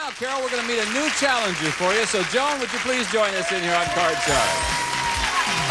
now, Carol, we're going to meet a new challenger for you. So, Joan, would you please join us in here on Card Shark?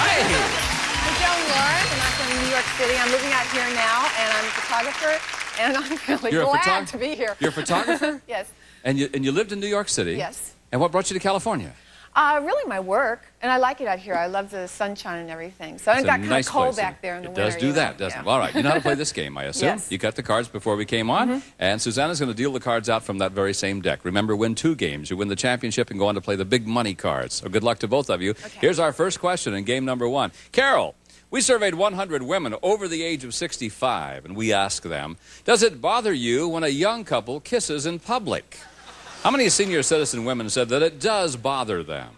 Hi. I'm Joan Ward, and I'm from New York City. I'm living out here now, and I'm a photographer, and I'm really glad to be here. You're a photographer? Yes. And you lived in New York City? Yes. And what brought you to California? Really my work, and I like it out here. I love the sunshine and everything. So it got kind of cold back there in the winter. It does do that, doesn't it? All right, you know how to play this game, I assume? Yes. You got the cards before we came on, and Susanna's going to deal the cards out from that very same deck. Remember, win 2 games. You win the championship and go on to play the big money cards. So good luck to both of you. Okay. Here's our first question in game number 1. Carol, we surveyed 100 women over the age of 65, and we asked them, does it bother you when a young couple kisses in public? How many senior citizen women said that it does bother them?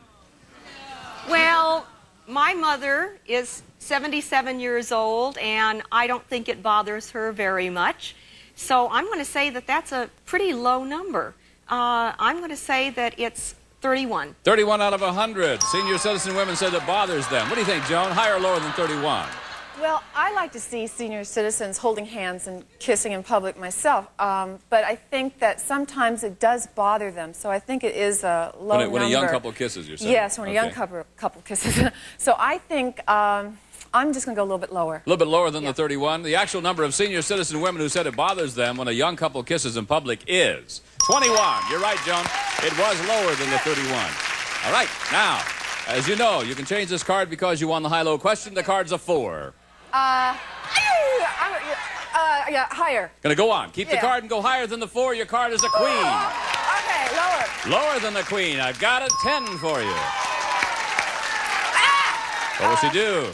Well, my mother is 77 years old, and I don't think it bothers her very much. So I'm going to say that that's a pretty low number. I'm going to say that it's 31. 31 out of 100. Senior citizen women said it bothers them. What do you think, Joan? Higher or lower than 31? Well, I like to see senior citizens holding hands and kissing in public myself, but I think that sometimes it does bother them, so I think it is a low number. When a young couple kisses, you're saying? Yes, when a young couple kisses. So I think I'm just going to go a little bit lower. A little bit lower than the 31. The actual number of senior citizen women who said it bothers them when a young couple kisses in public is 21. You're right, Joan. It was lower than the 31. All right, now, as you know, you can change this card because you won the high-low question. The card's a 4. Yeah, higher. Gonna go on. Keep the card and go higher than the 4. Your card is a queen. Okay, lower. Lower than the queen. I've got a 10 for you. What will she do?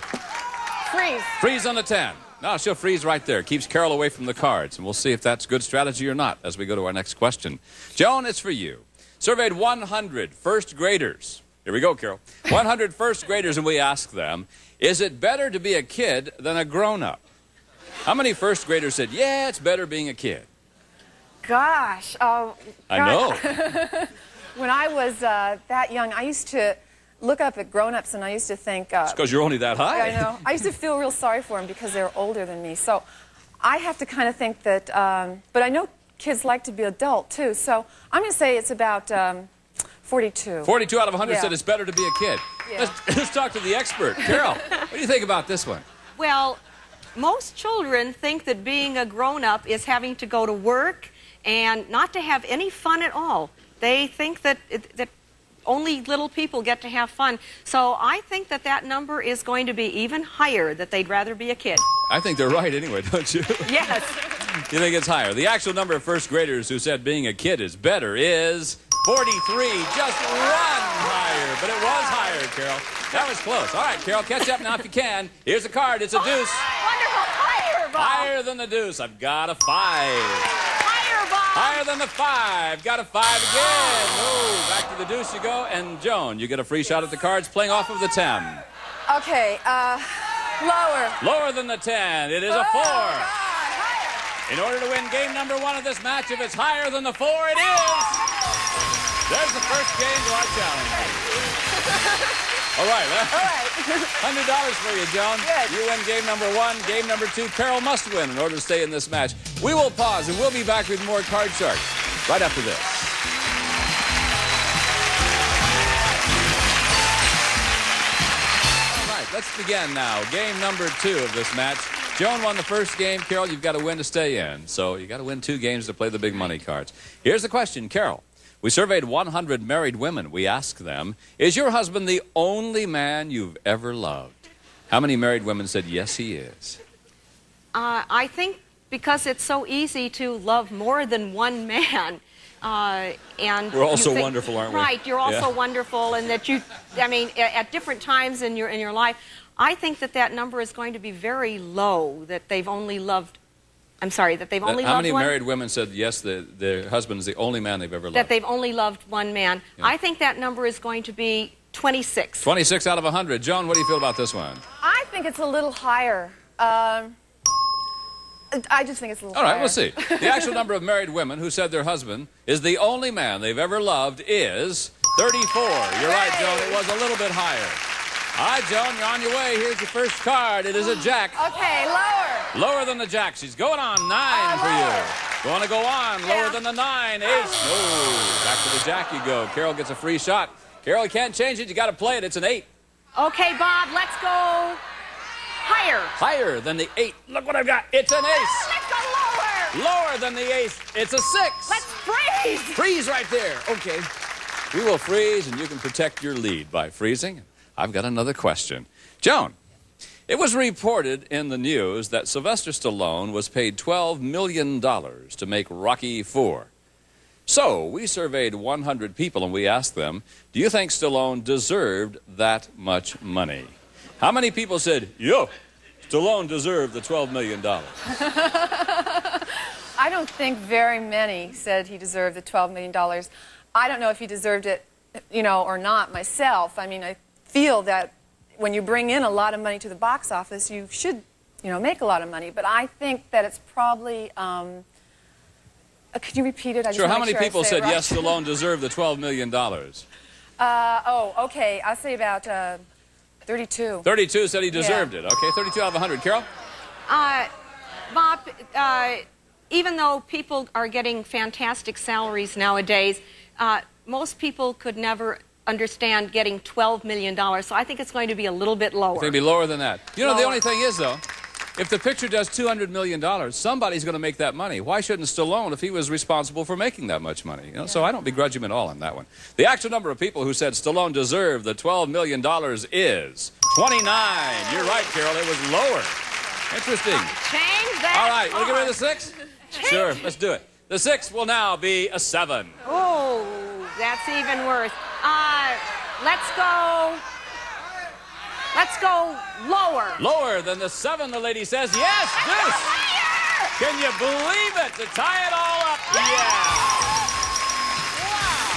Freeze. Freeze on the 10. No, she'll freeze right there. Keeps Carol away from the cards. And we'll see if that's good strategy or not as we go to our next question. Joan, it's for you. Surveyed 100 first graders. Here we go, Carol. 100 first graders, and we asked them, is it better to be a kid than a grown-up? How many first graders said, yeah, it's better being a kid? Gosh. I know. When I was that young, I used to look up at grown-ups, and I used to think... It's because you're only that high. I know. I used to feel real sorry for them because they were older than me. So I have to kind of think that... but I know kids like to be adult, too. So I'm going to say it's about 42. 42 out of 100 said it's better to be a kid. Yeah. Let's talk to the expert. Carol, what do you think about this one? Well, most children think that being a grown-up is having to go to work and not to have any fun at all. They think that only little people get to have fun. So I think that that number is going to be even higher, that they'd rather be a kid. I think they're right anyway, don't you? Yes. You think it's higher? The actual number of first graders who said being a kid is better is 43. Just one higher, but it was higher, Carol. That was close. All right, Carol, catch up now if you can. Here's a card. It's a deuce. Wonderful. Higher, Bob. Higher than the deuce. I've got a 5. Higher, Bob. Higher than the 5. Got a 5 again. Oh, back to the deuce you go. And Joan, you get a free shot at the cards playing off of the 10. Okay, lower. Lower than the 10. It is a 4. God, higher. In order to win game number 1 of this match, if it's higher than the 4, it is. There's the first game to our challenge. All right, $100 for you, Joan. Good. You win game number 1. Game number 2, Carol must win in order to stay in this match. We will pause, and we'll be back with more Card Shark right after this. All right, let's begin now. Game number 2 of this match. Joan won the first game. Carol, you've got to win to stay in. So you've got to win 2 games to play the big money cards. Here's the question, Carol. We surveyed 100 married women. We asked them, is your husband the only man you've ever loved? How many married women said, yes, he is? I think because it's so easy to love more than one man. And we're all so wonderful, aren't we? Right, you're also wonderful, and that you, I mean, at different times in your life, I think that that number is going to be very low, that they've only loved, I'm sorry, that they've only loved one. How many married women said, yes, their husband is the only man they've ever loved? That they've only loved one man. Yeah. I think that number is going to be 26. 26 out of 100. Joan, what do you feel about this one? I think it's a little higher. I just think it's a little higher. All right, we'll see. The actual number of married women who said their husband is the only man they've ever loved is 34. You're right, Joan. It was a little bit higher. All right, Joan, you're on your way. Here's your first card. It is a jack. Okay, lower. Lower than the jack. She's going on 9 for you. Going to go on. Lower than the 9. Ace. No. Back To the jack you go. Carol gets a free shot. Carol, you can't change it. You got to play it. It's an 8. Okay, Bob, let's go higher. Higher than the 8. Look what I've got. It's an ace. Let's go lower. Lower than the ace. It's a 6. Let's freeze. Freeze right there. Okay. We will freeze, and you can protect your lead by freezing. I've got another question. Joan, it was reported in the news that Sylvester Stallone was paid $12 million to make Rocky IV. So we surveyed 100 people, and we asked them, do you think Stallone deserved that much money? How many people said, yo, Stallone deserved the $12 million? I don't think very many said he deserved the $12 million. I don't know if he deserved it, or not myself. I mean, I feel that when you bring in a lot of money to the box office, you should, make a lot of money. But I think that it's probably, could you repeat it? Sure, how many people said, yes, Stallone deserved the $12 million? Okay, I'll say about 32. 32 said he deserved it. Okay, 32 out of 100. Carol? Bob, even though people are getting fantastic salaries nowadays, most people could never understand getting $12 million, so I think it's going to be a little bit lower. It's going to be lower than that. The only thing is, though, if the picture does $200 million, somebody's going to make that money. Why shouldn't Stallone if he was responsible for making that much money? So I don't begrudge him at all on that one. The actual number of people who said Stallone deserved the $12 million is 29. You're right, Carol. It was lower. Interesting. Change that. All right, want to get rid of the 6? Sure, let's do it. The 6 will now be a 7. Oh, that's even worse. Let's go lower. Lower than the 7, the lady says. Yes, deuce. Can you believe it? To tie it all up. Yeah. Wow.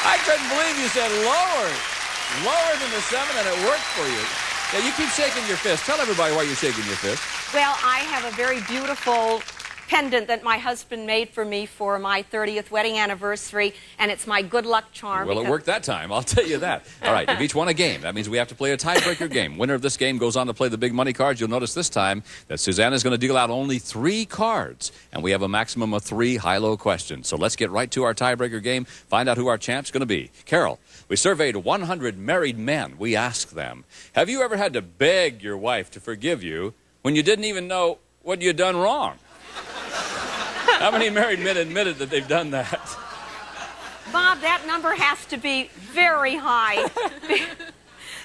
I couldn't believe you said lower. Lower than the 7, and it worked for you. Now, you keep shaking your fist. Tell everybody why you're shaking your fist. Well, I have a very beautiful pendant that my husband made for me for my 30th wedding anniversary, and it's my good luck charm. Well, it worked that time, I'll tell you that. All right, you've each won a game. That means we have to play a tiebreaker game. Winner of this game goes on to play the big money cards. You'll notice this time that Susanna's going to deal out only 3 cards, and we have a maximum of 3 high-low questions. So let's get right to our tiebreaker game, find out who our champ's going to be. Carol, we surveyed 100 married men. We asked them, have you ever had to beg your wife to forgive you when you didn't even know what you'd done wrong? How many married men admitted that they've done that? Bob, that number has to be very high.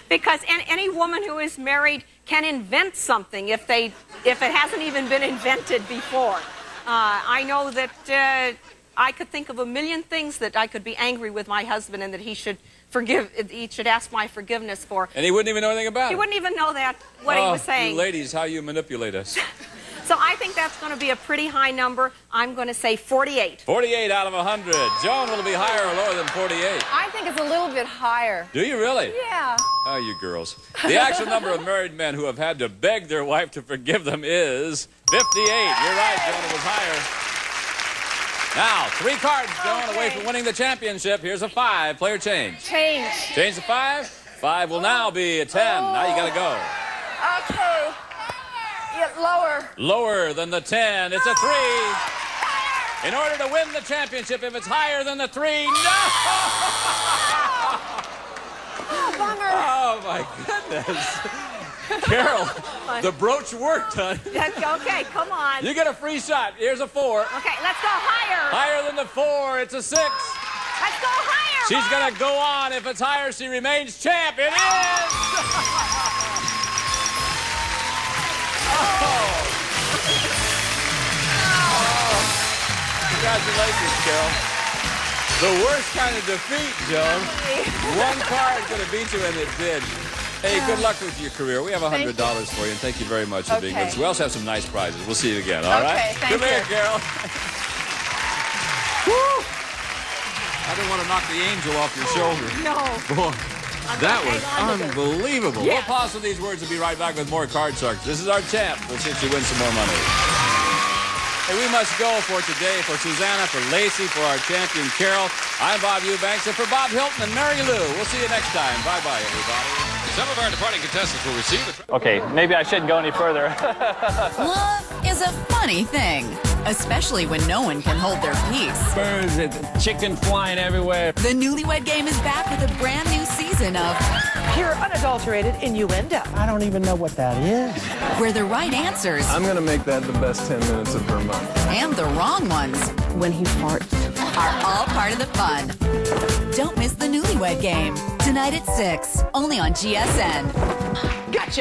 Because any woman who is married can invent something if it hasn't even been invented before. I know that I could think of a million things that I could be angry with my husband and that he should ask my forgiveness for. And he wouldn't even know anything about it? He wouldn't even know what he was saying. You ladies, how you manipulate us. So I think that's going to be a pretty high number. I'm going to say 48. 48 out of 100. Joan, will it be higher or lower than 48? I think it's a little bit higher. Do you really? Yeah. Oh, you girls. The actual number of married men who have had to beg their wife to forgive them is 58. You're right, Joan, it was higher. Now, 3 cards, Joan, away from winning the championship. Here's a 5. Player change. Change the 5. 5 will now be a 10. Now you got to go. Okay. Lower. Lower than the 10. It's a 3. In order to win the championship, if it's higher than the 3, no! Oh, bummer. Oh, my goodness. Carol, the brooch worked, hon. Okay, come on. You get a free shot. Here's a 4. Okay, let's go higher. Higher than the 4. It's a 6. Let's go higher. She's going to go on. If it's higher, she remains champ. It is! Congratulations, Carol. The worst kind of defeat, Joan. 1 card could have beat you, and it did. Hey, good luck with your career. We have $100 for you, and thank you very much for being with us. We also have some nice prizes. We'll see you again, all right? Thank Come here, Carol. Woo! I didn't want to knock the angel off your shoulder. No. Boy, that was unbelievable. Yes. We'll pause for these words and be right back with more Card Sharks. This is our champ. We'll see if she wins some more money. Hey, we must go for today, for Susanna, for Lacey, for our champion, Carol. I'm Bob Eubanks, and for Bob Hilton and Mary Lou. We'll see you next time. Bye-bye, everybody. Some of our departing contestants will receive a... Okay, maybe I shouldn't go any further. Love is a funny thing. especially when no one can hold their peace. Birds and chicken flying everywhere. The Newlywed Game is back with a brand new season of Pure unadulterated innuendo. I don't even know what that is. where the right answers I'm gonna make that the best 10 minutes of her month. and the wrong ones When he farts. are all part of the fun. Don't miss the Newlywed Game. Tonight at 6, only on GSN. Gotcha!